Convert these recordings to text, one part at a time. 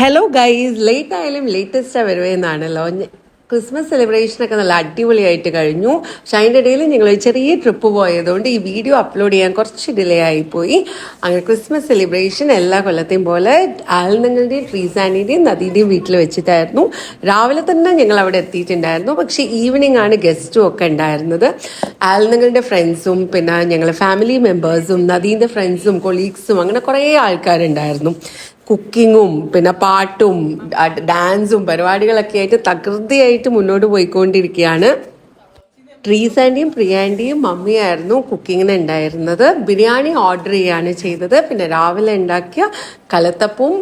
Hello guys, late ആയാലും ലേറ്റസ്റ്റാണ് വരുന്നതാണല്ലോ. Christmas സെലിബ്രേഷനൊക്കെ നല്ല അടിപൊളിയായിട്ട് കഴിഞ്ഞു. പക്ഷെ അതിൻ്റെ ഇടയിൽ ഞങ്ങൾ ഒരു ചെറിയ ട്രിപ്പ് പോയതുകൊണ്ട് ഈ വീഡിയോ അപ്ലോഡ് ചെയ്യാൻ കുറച്ച് ഡിലേ ആയിപ്പോയി. അങ്ങനെ ക്രിസ്മസ് സെലിബ്രേഷൻ എല്ലാ കൊല്ലത്തെയും പോലെ ആൽനങ്ങളുടെയും ട്രീസാനിയുടെയും നദിയുടെയും വീട്ടിൽ വെച്ചിട്ടായിരുന്നു. രാവിലെ തന്നെ ഞങ്ങൾ അവിടെ എത്തിയിട്ടുണ്ടായിരുന്നു. പക്ഷേ ഈവനിങ് ആണ് ഗസ്റ്റും ഒക്കെ ഉണ്ടായിരുന്നത്. ആൽനങ്ങളുടെ ഫ്രണ്ട്സും പിന്നെ ഞങ്ങൾ ഫാമിലി മെമ്പേഴ്സും നദീൻ്റെ ഫ്രണ്ട്സും കൊളീഗ്സും അങ്ങനെ കുറേ ആൾക്കാരുണ്ടായിരുന്നു. കുക്കിങ്ങും പിന്നെ പാട്ടും ഡാൻസും പരിപാടികളൊക്കെ ആയിട്ട് തകൃതിയായിട്ട് മുന്നോട്ട് പോയിക്കൊണ്ടിരിക്കുകയാണ്. ട്രീസാൻ്റെയും പ്രിയാൻ്റെയും മമ്മിയായിരുന്നു കുക്കിങ്ങിന് ഉണ്ടായിരുന്നത്. ബിരിയാണി ഓർഡർ ചെയ്യാണ് ചെയ്തത്. പിന്നെ രാവിലെ ഉണ്ടാക്കിയ കലത്തപ്പവും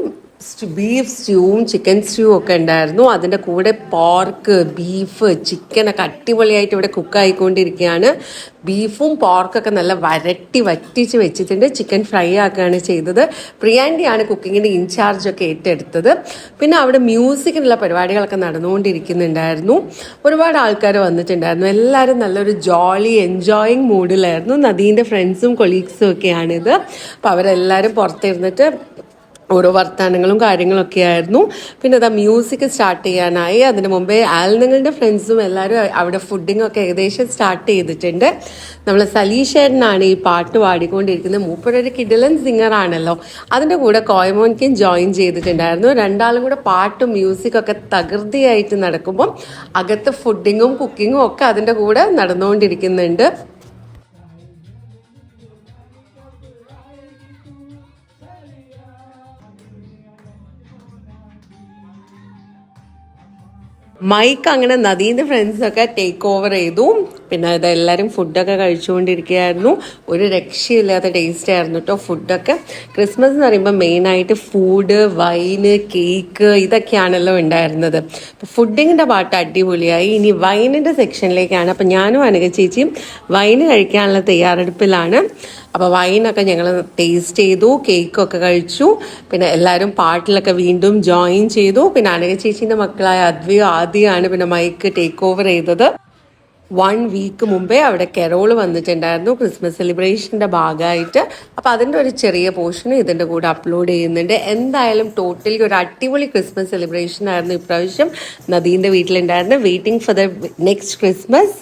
ബീഫ് സ്റ്റ്യൂവും ചിക്കൻ സ്റ്റ്യൂവും ഒക്കെ ഉണ്ടായിരുന്നു. അതിൻ്റെ കൂടെ പോർക്ക്, ബീഫ്, ചിക്കനൊക്കെ അടിപൊളിയായിട്ട് ഇവിടെ കുക്കായിക്കൊണ്ടിരിക്കുകയാണ്. ബീഫും പോർക്കൊക്കെ നല്ല വറ്റിച്ച് വെച്ചിട്ടുണ്ട്. ചിക്കൻ ഫ്രൈ ആക്കുകയാണ് ചെയ്തത്. പ്രിയാൻ്റിയാണ് കുക്കിങ്ങിൻ്റെ ഇൻചാർജൊക്കെ ഏറ്റെടുത്തത്. പിന്നെ അവിടെ മ്യൂസിക്കിനുള്ള പരിപാടികളൊക്കെ നടന്നുകൊണ്ടിരിക്കുന്നുണ്ടായിരുന്നു. ഒരുപാട് ആൾക്കാർ വന്നിട്ടുണ്ടായിരുന്നു. എല്ലാവരും നല്ലൊരു ജോളി എൻജോയിങ് മൂഡിലായിരുന്നു. നദീൻ്റെ ഫ്രണ്ട്സും കൊളീഗ്സും ഒക്കെയാണിത്. അപ്പോൾ അവരെല്ലാവരും പുറത്തിരുന്നിട്ട് ഓരോ വർത്തമാനങ്ങളും കാര്യങ്ങളൊക്കെ ആയിരുന്നു. പിന്നെ അതാ മ്യൂസിക് സ്റ്റാർട്ട് ചെയ്യാനായി. അതിന് മുമ്പേ ആൽനങ്ങളുടെ ഫ്രണ്ട്സും എല്ലാവരും അവിടെ ഫുഡിങ്ങൊക്കെ ഏകദേശം സ്റ്റാർട്ട് ചെയ്തിട്ടുണ്ട്. നമ്മൾ സലീഷേട്ടനാണ് ഈ പാട്ട് പാടിക്കൊണ്ടിരിക്കുന്നത്. മൂപ്പരൊരു കിഡിലൻ സിംഗർ ആണല്ലോ. അതിൻ്റെ കൂടെ കോയമോൻക്കും ജോയിൻ ചെയ്തിട്ടുണ്ടായിരുന്നു. രണ്ടാളും കൂടെ പാട്ടും മ്യൂസിക്കൊക്കെ തകൃതിയായിട്ട് നടക്കുമ്പം അകത്ത് ഫുഡിങ്ങും കുക്കിങ്ങും ഒക്കെ അതിൻ്റെ കൂടെ നടന്നുകൊണ്ടിരിക്കുന്നുണ്ട്. മൈക്ക് അങ്ങനെ നദീൻ്റെ ഫ്രണ്ട്സൊക്കെ ടേക്ക് ഓവർ ചെയ്തു. പിന്നെ ഇതെല്ലാവരും ഫുഡൊക്കെ കഴിച്ചുകൊണ്ടിരിക്കുകയായിരുന്നു. ഒരു രക്ഷയില്ലാത്ത ടേസ്റ്റ് ആയിരുന്നു കേട്ടോ ഫുഡൊക്കെ. ക്രിസ്മസ് എന്ന് പറയുമ്പോൾ മെയിനായിട്ട് ഫുഡ്, വൈന്, കേക്ക് ഇതൊക്കെയാണല്ലോ ഉണ്ടായിരുന്നത്. അപ്പോൾ ഫുഡിങ്ങിൻ്റെ പാട്ട് അടിപൊളിയായി. ഇനി വൈനിൻ്റെ സെക്ഷനിലേക്കാണ്. അപ്പം ഞാനും അനഘ ചേച്ചിയും വൈന് കഴിക്കാനുള്ള തയ്യാറെടുപ്പിലാണ്. അപ്പോൾ വൈനൊക്കെ ഞങ്ങൾ ടേസ്റ്റ് ചെയ്തു, കേക്കൊക്കെ കഴിച്ചു. പിന്നെ എല്ലാവരും പാട്ടിലൊക്കെ വീണ്ടും ജോയിൻ ചെയ്തു. പിന്നെ അനഘ ചേച്ചീൻ്റെ മക്കളായ അദ്വൈയും ആദ്യമാണ് പിന്നെ മൈക്ക് ടേക്ക് ഓവർ ചെയ്തത്. 1 വീക്ക് മുമ്പേ അവിടെ കെറോള് വന്നിട്ടുണ്ടായിരുന്നു ക്രിസ്മസ് സെലിബ്രേഷൻ്റെ ഭാഗമായിട്ട്. അപ്പോൾ അതിൻ്റെ ഒരു ചെറിയ പോർഷനും ഇതിൻ്റെ കൂടെ അപ്ലോഡ് ചെയ്യുന്നുണ്ട്. എന്തായാലും ടോട്ടലി ഒരു അടിപൊളി ക്രിസ്മസ് സെലിബ്രേഷൻ ആയിരുന്നു ഇപ്രാവശ്യം നദീൻ്റെ വീട്ടിലുണ്ടായിരുന്നു. Waiting for the next Christmas.